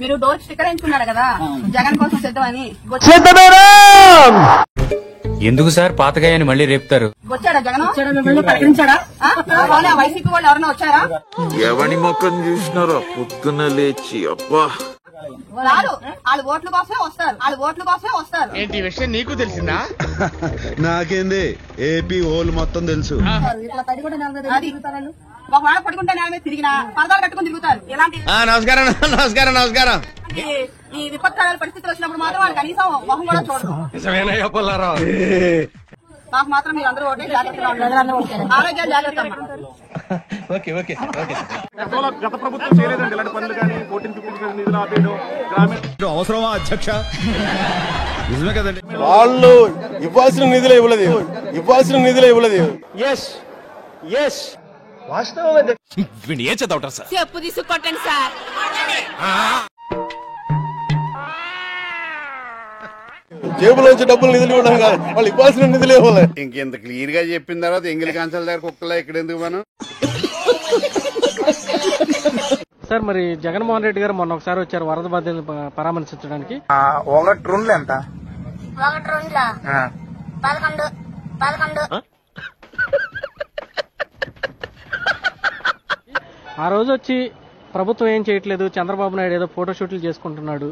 మీరు door sticker ఎంచుకున్నాడు కదా జగన్ కోసం సిద్ధం అని. ఎందుకు సార్ పాతగాయని మళ్ళీ రేపుతారు? వచ్చాడా జగన్? ప్రకటించాడా? వైసీపీ వాళ్ళు ఎవరైనా వచ్చారా? ఎవని మొక్కను చూసినారో పొద్దున్న లేచి అబ్బా రాదు. వాళ్ళు ఓట్ల కోసమే వస్తారు. ఏంటి విషయం నీకు తెలిసిందా? నాకేంది ఏపీ ఓల్ మొత్తం తెలుసు. ఒకవేళ పడుకుంటే నేల మీద తిరిగినా పరదాలు కట్టుకుని తిరుగుతారు. ఇలాంటి నమస్కారం. ఈ విపత్కరాల పరిస్థితులు వచ్చినప్పుడు మాత్రం వాళ్ళు కనీసం మొహం కూడా చూడరు. నాకు మాత్రం మీరు అందరూ ఓటే జాగ్రత్తగా ఉండాలి. ఆరోగ్యాలు జాగ్రత్త. గత ప్రభుత్వం చేయలేదండి ఇలాంటి పనులు కానీ 14-15 నిధులు ఆపేయడం గ్రామీణ అవసరమా అధ్యక్ష? నిజమే కదండి. వాళ్ళు ఇవ్వాల్సిన నిధులే ఇవ్వలేదు. ఏం చదవటం సార్? చెప్పు తీసుకొట్టండి సార్. జేబులోంచి డబ్బులు నిధులు ఇవ్వడం కాదు, వాళ్ళు ఇవ్వాల్సిన నిధులే ఇవ్వలేదు. ఇంకెంత క్లియర్ గా చెప్పిన తర్వాత ఎంగిలి కాంచాల దగ్గర కుక్కలా ఇక్కడ ఎందుకు మనం? సార్ మరి జగన్మోహన్ రెడ్డి గారు మొన్న ఒకసారి వచ్చారు వరద బాధితులను పరామర్శించడానికి. ఒకటి రూమ్లు ఎంత? ఆ రోజు వచ్చి ప్రభుత్వం ఏం చేయట్లేదు, చంద్రబాబు నాయుడు ఏదో ఫోటోషూట్లు చేసుకుంటున్నాడు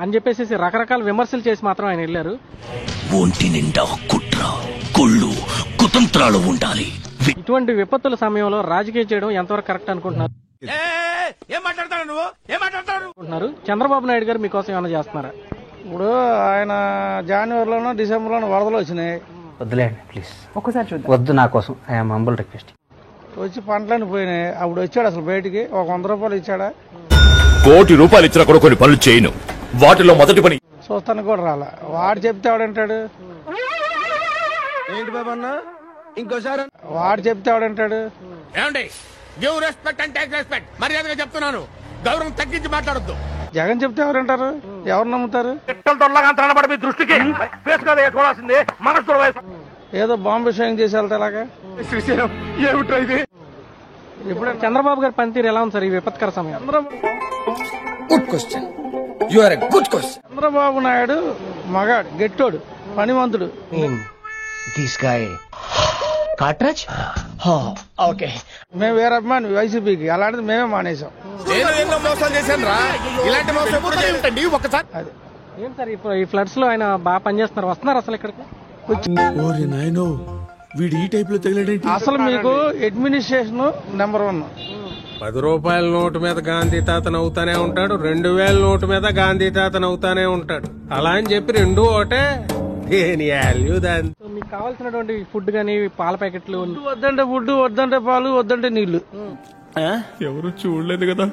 అని చెప్పేసి రకరకాల విమర్శలు చేసి మాత్రం ఆయన వెళ్ళారు. ఒంటి నిండా కుట్ర కొళ్ళు కుతంత్రాలు ఉండాలి. ఇటువంటి విపత్తుల సమయంలో రాజకీయం చేయడం ఎంతవరకు కరెక్ట్ అనుకుంటున్నారు? చంద్రబాబు నాయుడు గారు మీకోసం ఏమైనా చేస్తున్నారా? ఇప్పుడు ఆయన జనవరిలోనో డిసెంబర్లోనో వరదలు వచ్చినాయి. వద్దులేండి ప్లీజ్, ఒక్కసారి చూద్దాం. వద్దు, నా కోసం ఐఎమ్ హంబుల్ రిక్వెస్ట్. వచ్చి పంటలని పోయినాయి. అప్పుడు వచ్చాడు అసలు బయటికి ఒక 100 రూపాయలు ఇచ్చాడా? ₹1 కోటి ఇచ్చినా కూడా కొన్ని పనులు చేయను. వాటిలో మొదటి పని చూస్తాను కూడా రాలా. వాడు చెప్తే ఎవడంటాడు? ఏంటి బాబు అన్న ఇంకోసారి? వాడు చెప్తే ఎవడంటాడు? ఏమండి, give respect and take respect. మర్యాదగా చెప్తున్నాను, గౌరవం తగ్గించి మాట్లాడొద్దు. జగన్ చెప్తే ఎవరంటారు? ఎవరు నమ్ముతారు? ఏదో బాంబే షోయింగ్ చేసి వెళ్తే ఎలాగా? ఇప్పుడు చంద్రబాబు గారి పనితీరు ఎలా ఉంది సార్ ఈ విపత్కర సమయం? చంద్రబాబు నాయుడు మగాడు, గెట్టోడు, పనివంతుడు. మేము వేరే అభిమాని వైసీపీకి, అలాంటిది మేమే మానేసాం. మోసం చేశాను రా, ఇలాంటి మోసం ఒకసారి. ఏం సార్ ఈ ఫ్లడ్స్ లో ఆయన బాగా పనిచేస్తున్నారు, వస్తున్నారు అసలు ఇక్కడికి? అసలు మీకు అడ్మినిస్ట్రేషన్ నెంబర్ 1. 10 రూపాయల నోటు మీద గాంధీ తాత నవ్వుతానే ఉంటాడు, 2000 నోటు మీద గాంధీ తాత నవ్వుతానే ఉంటాడు. అలా అని చెప్పి రెండు ఒకటే. మీకు కావాల్సినటువంటి ఫుడ్ గానీ పాల ప్యాకెట్లు? వద్దంటే ఫుడ్, వద్దంటే పాలు, వద్దంటే నీళ్లు. ఎవరు చూడలేదు కదా,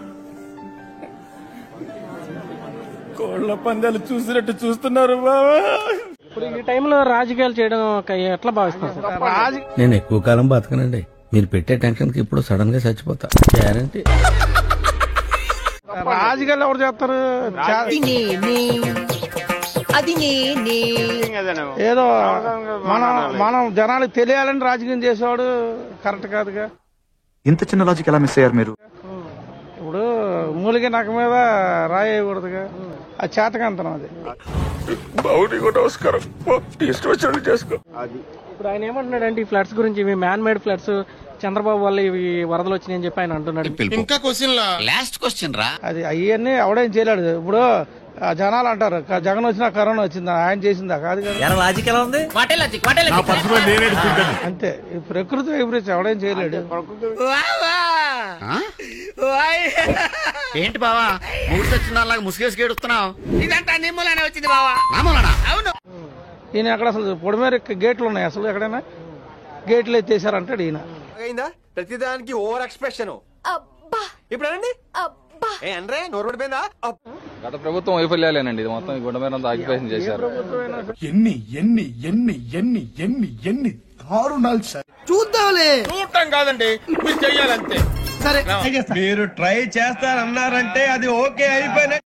కోళ్ల పందాలు చూసినట్టు చూస్తున్నారు బాబా. ఇప్పుడు ఈ టైంలో రాజకీయాలు చేయడం ఎట్లా భావిస్తున్నారు సార్? నేను ఎక్కువ కాలం బతకనండి. మీరు పెట్టే టెన్షన్ కి ఇప్పుడు సడన్ గా చచ్చిపోతా గ్యారంటీ. రాజకీయాలు ఎవరు చేస్తారు? ఏదో మనం జనాలకు తెలియాలని రాజకీయం చేసేవాడు కరెక్ట్ కాదుగా. ఇంత చిన్న లాజిక్ ఎలా మిస్ అయ్యారు మీరు? ఇప్పుడు మూలిగే నక్క మీద రాయి వేయకూడదుగా, అది చేతకంతనం. అది ఇప్పుడు ఆయన ఏమంటున్నాడు ఈ ఫ్లడ్స్ గురించి, ఇవి మ్యాన్ మేడ్ ఫ్లడ్స్, చంద్రబాబు వల్ల ఇవి వరదలు వచ్చినాయని చెప్పి ఆయన అంటున్నాడు. ఇంకా లాస్ట్ క్వశ్చన్ రా, అది అవన్నీ ఎవడేం చేయలేడు. ఇప్పుడు జనాలు అంటారు జగన్ వచ్చినా కరోనా వచ్చిందా, ఆయన చేసిందా? కాదు కదా. అంతే, ఈ ప్రకృతి వైపరీత్యం ఎవడేం చేయలేడు. ఏంటి బావా మూడు ముసుగేసి గేడుస్తున్నావు? ఇదంతా నిమ్మలానే వచ్చింది బావా. అవును, ఈయన ఎక్కడ అసలు పొడిమేర గేట్లు ఉన్నాయి అసలు ఎక్కడైనా? గేట్లు ఎత్తేసారంటాడు ఈయన. ప్రతిదానికి ఓవర్ ఎక్స్ప్రెషన్. ఇప్పుడు అనండి, అంటే నోరు పడిపోయిందా? గత ప్రభుత్వం వైఫల్యాలేనండి, ఇది మొత్తం గుండె మీద ఆక్యుపేషన్ చేశారు. ఎన్ని దారుణాలు సార్. చూద్దాంలే, చూడటం కాదండి, మీరు చెయ్యాలంతే. సరే, మీరు ట్రై చేస్తారన్నారంటే అది ఓకే అయిపోయిన